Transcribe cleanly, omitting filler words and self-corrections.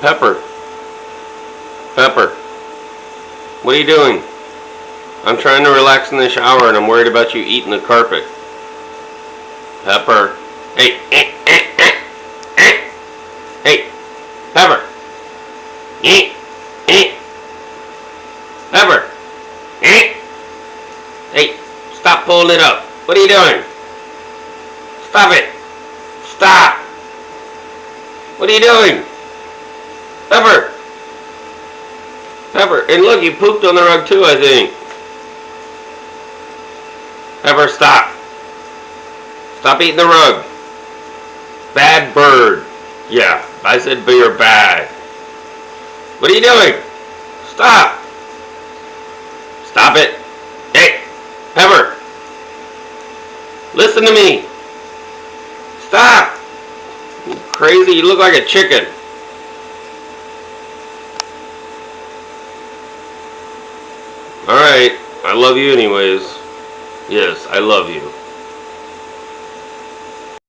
Pepper. Pepper. What are you doing? I'm trying to relax in the shower and I'm worried about you eating the carpet. Pepper. Hey. Hey. Pepper. Pepper. Hey. Stop pulling it up. What are you doing? Stop it. Stop. What are you doing? Pepper. Pepper. And look, you pooped on the rug too, I think. Pepper, stop. Stop eating the rug. Bad bird. Yeah, I said you're bad. What are you doing? Stop. Stop it. Hey, Pepper. Listen to me. Stop. You crazy, you look like a chicken. Alright, I love you anyways. Yes, I love you.